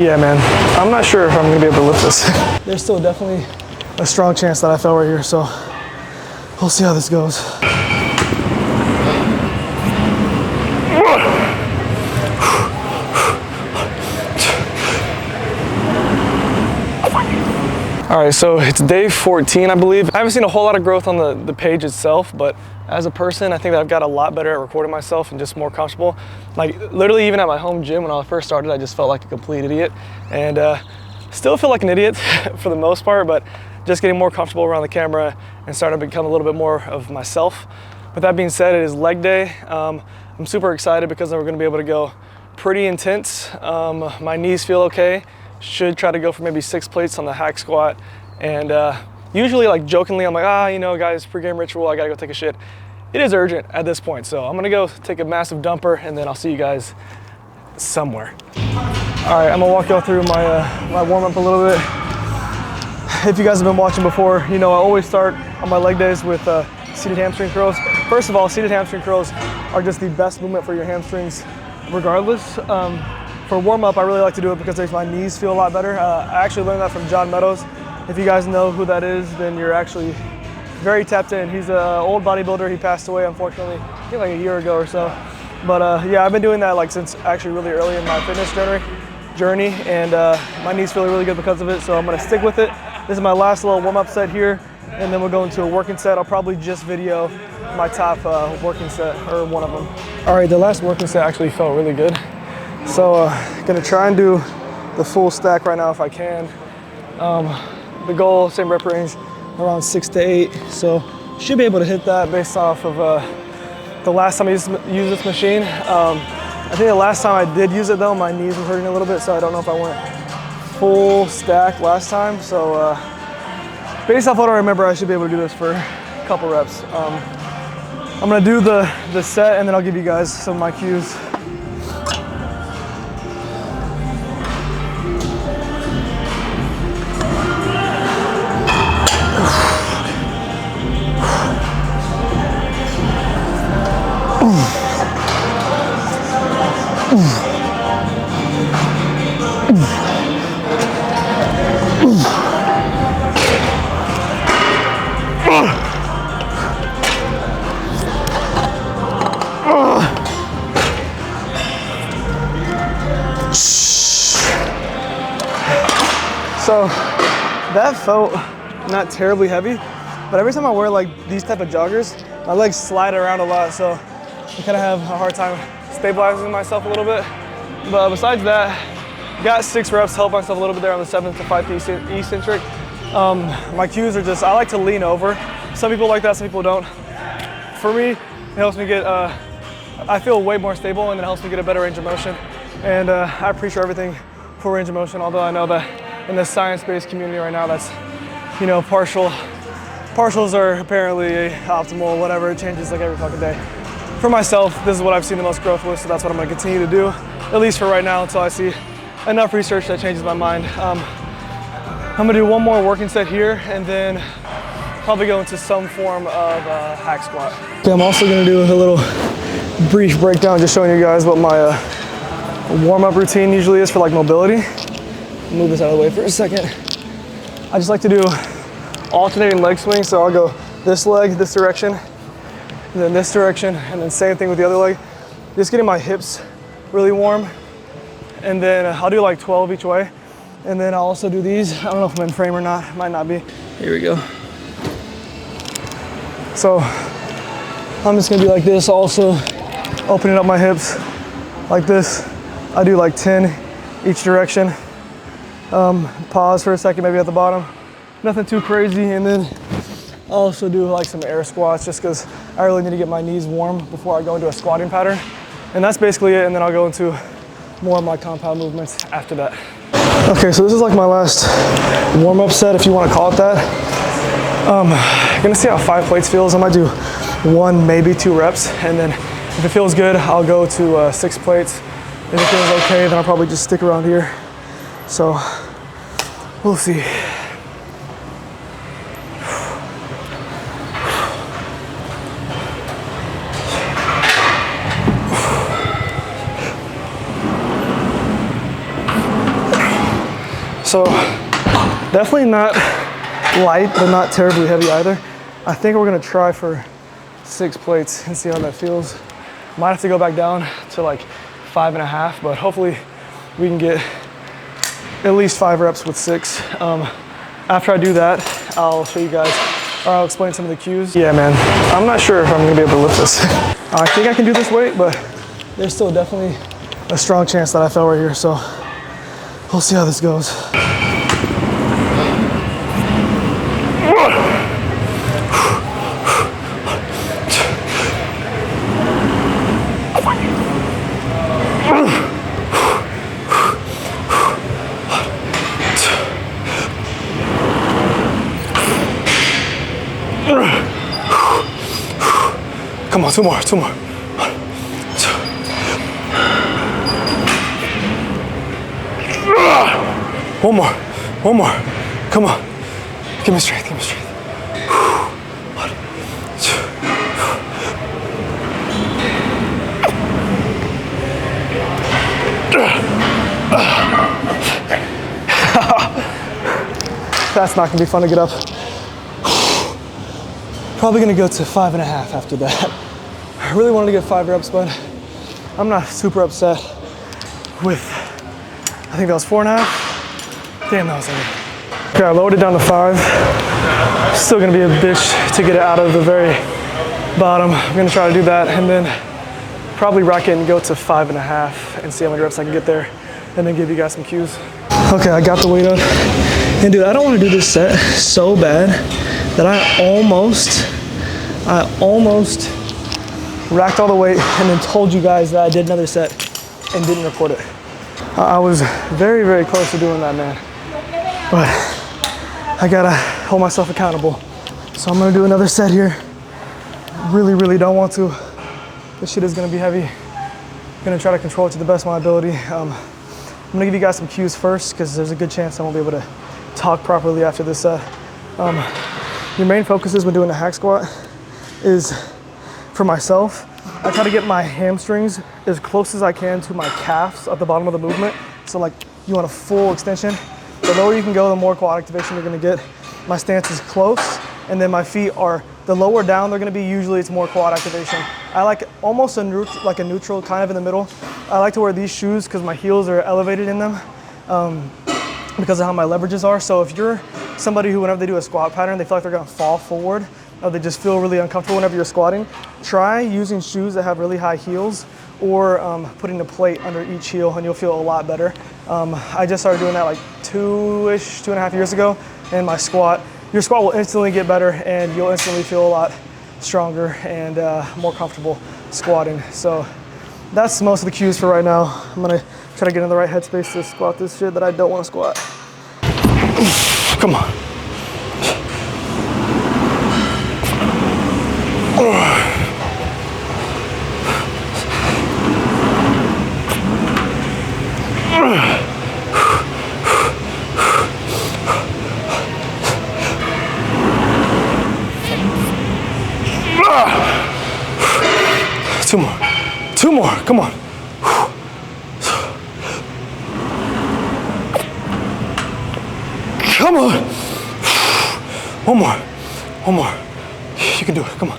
Yeah, man, I'm not sure if I'm gonna be able to lift this. There's still definitely a strong chance that I fell right here, so we'll see how this goes. All right, so it's day 14, I believe. I haven't seen a whole lot of growth on the page itself, but as a person, I think that I've got a lot better at recording myself and just more comfortable. Like literally even at my home gym when I first started, I just felt like a complete idiot. And still feel like an idiot for the most part, but just getting more comfortable around the camera and starting to become a little bit more of myself. With that being said, it is leg day. I'm super excited because we're gonna be able to go pretty intense. My knees feel okay. Should try to go for maybe 6 plates on the hack squat. And usually like jokingly, I'm like, you know, guys, pregame ritual, I gotta go take a shit. It is urgent at this point. So I'm gonna go take a massive dumper and then I'll see you guys somewhere. All right, I'm gonna walk y'all through my warm up a little bit. If you guys have been watching before, you know I always start on my leg days with seated hamstring curls. First of all, seated hamstring curls are just the best movement for your hamstrings regardless. For warm up, I really like to do it because my knees feel a lot better. I actually learned that from John Meadows. If you guys know who that is, then you're actually very tapped in. He's an old bodybuilder. He passed away, unfortunately, I think like a year ago or so. But yeah, I've been doing that like since actually really early in my fitness journey, and my knees feel really good because of it, so I'm gonna stick with it. This is my last little warm-up set here, and then we'll go into a working set. I'll probably just video my top working set, or one of them. All right, the last working set actually felt really good. So gonna try and do the full stack right now if I can. The goal, same rep range, around 6 to 8. So should be able to hit that based off of the last time I used this machine. I think the last time I did use it though, my knees were hurting a little bit, so I don't know if I went full stack last time. So based off what I remember, I should be able to do this for a couple reps. I'm gonna do the set and then I'll give you guys some of my cues. So that felt not terribly heavy, but every time I wear like these type of joggers, my legs slide around a lot, so I kind of have a hard time stabilizing myself a little bit. But besides that, got 6 reps, helped myself a little bit there on the 7th to 5th eccentric. My cues are just, I like to lean over. Some people like that, some people don't. For me, it helps me get, I feel way more stable, and it helps me get a better range of motion. And I appreciate everything for range of motion, although I know that in the science-based community right now, that's, you know, partials are apparently optimal, whatever, it changes like every fucking day. For myself, this is what I've seen the most growth with, so that's what I'm gonna continue to do, at least for right now, until I see enough research that changes my mind. I'm gonna do one more working set here, and then probably go into some form of hack squat. Okay, I'm also gonna do a little brief breakdown, just showing you guys what my warm-up routine usually is for like mobility. Move this out of the way for a second. I just like to do alternating leg swings, so I'll go this leg, this direction, and then this direction, and then same thing with the other leg. Just getting my hips really warm, and then I'll do like 12 each way, and then I'll also do these. I don't know if I'm in frame or not, might not be. Here we go. So I'm just gonna be like this, also opening up my hips like this. I do like 10 each direction. Pause for a second, maybe at the bottom. Nothing too crazy, and then I'll also do like some air squats just because I really need to get my knees warm before I go into a squatting pattern. And that's basically it, and then I'll go into more of my compound movements after that. Okay, so this is like my last warm-up set, if you want to call it that. Gonna see how 5 plates feels. I might do 1, maybe 2 reps, and then if it feels good, I'll go to 6 plates. If it feels okay, then I'll probably just stick around here. So we'll see. So definitely not light, but not terribly heavy either. I think we're gonna try for 6 plates and see how that feels. Might have to go back down to like 5.5, but hopefully we can get at least 5 reps with 6. After I do that, I'll show you guys, or I'll explain some of the cues. Yeah, man, I'm not sure if I'm gonna be able to lift this. I think I can do this weight, but there's still definitely a strong chance that I fell right here, so we'll see how this goes. Come on, 2 more, 2 more. 1, 2. One more, 1 more. Come on. Give me strength, give me strength. 1, 2. That's not gonna be fun to get up. Probably gonna go to 5.5 after that. I really wanted to get 5 reps, but I'm not super upset with, I think that was 4.5. Damn, that was heavy. Okay, I lowered it down to 5. Still gonna be a bitch to get it out of the very bottom. I'm gonna try to do that and then probably rack it and go to 5.5 and see how many reps I can get there and then give you guys some cues. Okay, I got the weight up. And dude, I don't wanna do this set so bad that I almost racked all the weight and then told you guys that I did another set and didn't record it. I was very, very close to doing that, man. But I gotta hold myself accountable. So I'm gonna do another set here. Really, really don't want to. This shit is gonna be heavy. I'm gonna try to control it to the best of my ability. I'm gonna give you guys some cues first because there's a good chance I won't be able to talk properly after this set. Your main focuses when doing a hack squat is, for myself, I try to get my hamstrings as close as I can to my calves at the bottom of the movement. So like you want a full extension. The lower you can go, the more quad activation you're gonna get. My stance is close, and then my feet are, the lower down they're gonna be, usually it's more quad activation. I like almost a neutral, kind of in the middle. I like to wear these shoes because my heels are elevated in them because of how my leverages are. So if you're somebody who, whenever they do a squat pattern, they feel like they're gonna fall forward, or they just feel really uncomfortable whenever you're squatting, try using shoes that have really high heels, or putting a plate under each heel, and you'll feel a lot better. I just started doing that like 2.5 years ago, and your squat will instantly get better, and you'll instantly feel a lot stronger and more comfortable squatting. So that's most of the cues for right now. I'm gonna try to get in the right headspace to squat this shit that I don't wanna squat. Come on. Two more, come on. Come on. One more. You can do it, come on.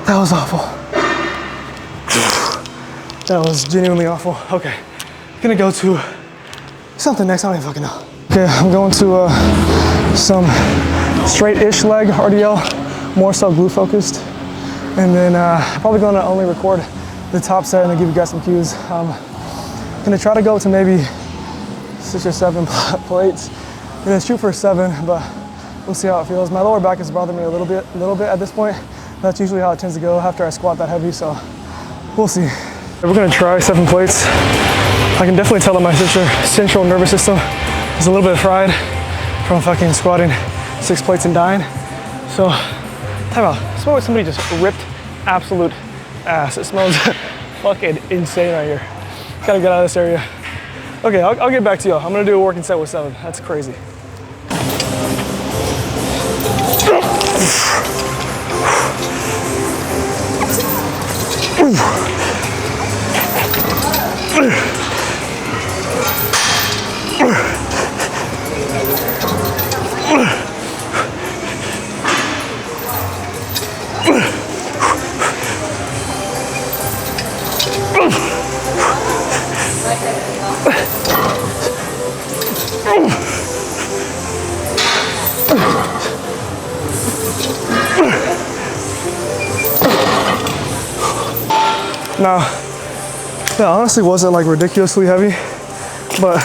That was awful. That was genuinely awful. Okay, gonna go to something next, I don't even fucking know. Okay, I'm going to some straight-ish leg RDL, more so glute focused. And then probably gonna only record the top set and then give you guys some cues. Gonna try to go to maybe 6 or 7 plates. I'm gonna shoot for 7, but we'll see how it feels. My lower back is bothering me a little bit at this point. That's usually how it tends to go after I squat that heavy, so we'll see. We're gonna try 7 plates. I can definitely tell that my central nervous system is a little bit fried from fucking squatting 6 plates and dying. So, time out. It smells like somebody just ripped absolute ass. It smells fucking insane right here. Gotta get out of this area. Okay, I'll get back to y'all. I'm gonna do a working set with 7. That's crazy. Now, that honestly wasn't like ridiculously heavy, but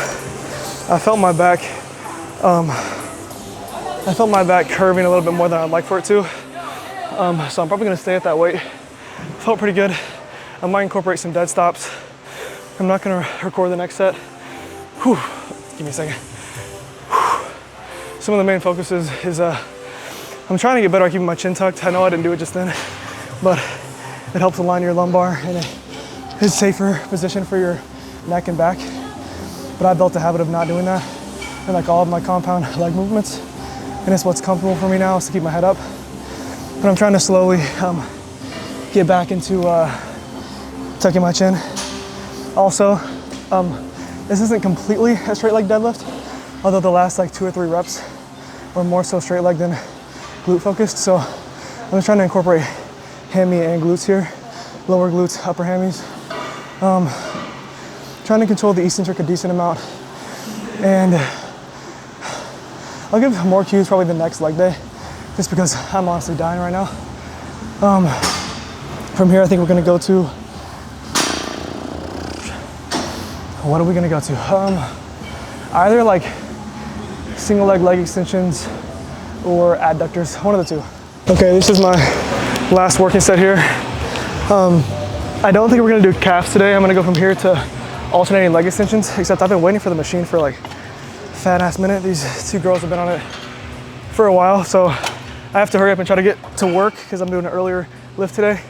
I felt my back curving a little bit more than I'd like for it to. So I'm probably gonna stay at that weight. Felt pretty good. I might incorporate some dead stops. I'm not gonna record the next set. Whew. Give me a second. Whew. Some of the main focuses is I'm trying to get better at keeping my chin tucked. I know I didn't do it just then, but it helps align your lumbar and it is a safer position for your neck and back. But I built a habit of not doing that in like all of my compound leg movements. And it's what's comfortable for me now is to keep my head up. But I'm trying to slowly get back into tucking my chin. Also, this isn't completely a straight leg deadlift, although the last like 2 or 3 reps were more so straight leg than glute focused. So I'm just trying to incorporate hammy and glutes here, lower glutes, upper hammies. Trying to control the eccentric a decent amount. And I'll give more cues probably the next leg day, just because I'm honestly dying right now. From here, I think we're gonna go to, what are we gonna go to? Either like single leg extensions or adductors, one of the two. Okay, this is my last working set here. I don't think we're gonna do calves today. I'm gonna go from here to alternating leg extensions, except I've been waiting for the machine for like a fat ass minute. These 2 girls have been on it for a while, so I have to hurry up and try to get to work because I'm doing an earlier lift today.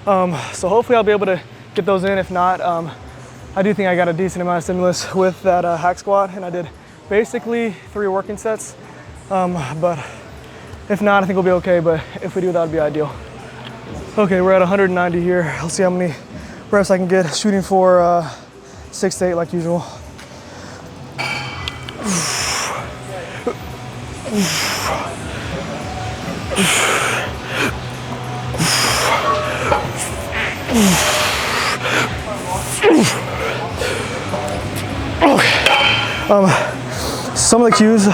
So hopefully I'll be able to get those in. If not, I do think I got a decent amount of stimulus with that hack squat, and I did basically 3 working sets. But if not, I think we'll be okay, but if we do, that would be ideal. Okay, we're at 190 here. I'll see how many reps I can get, shooting for 6 to 8 like usual. Some of the cues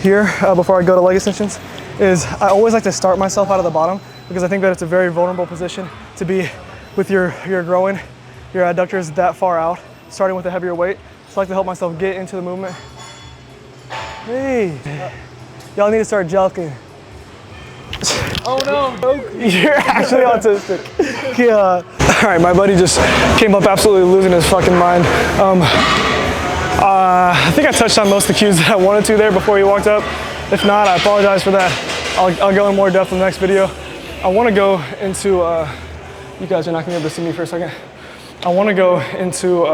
here before I go to leg extensions is I always like to start myself out of the bottom, because I think that it's a very vulnerable position to be with your groin, your adductors that far out, starting with a heavier weight. So I like to help myself get into the movement. Hey, y'all need to start jelking. Oh no! You're actually autistic. Yeah. All right, my buddy just came up absolutely losing his fucking mind. I think I touched on most of the cues that I wanted to there before he walked up. If not, I apologize for that. I'll go in more depth in the next video. I want to go into, you guys are not going to be able to see me for a second. I want to go into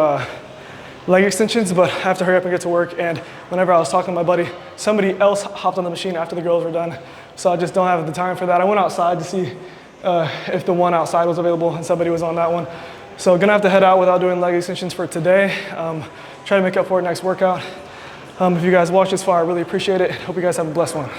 leg extensions, but I have to hurry up and get to work. And whenever I was talking to my buddy, somebody else hopped on the machine after the girls were done. So I just don't have the time for that. I went outside to see if the one outside was available, and somebody was on that one. So gonna have to head out without doing leg extensions for today. Try to make up for it next workout. If you guys watched this far, I really appreciate it. Hope you guys have a blessed one.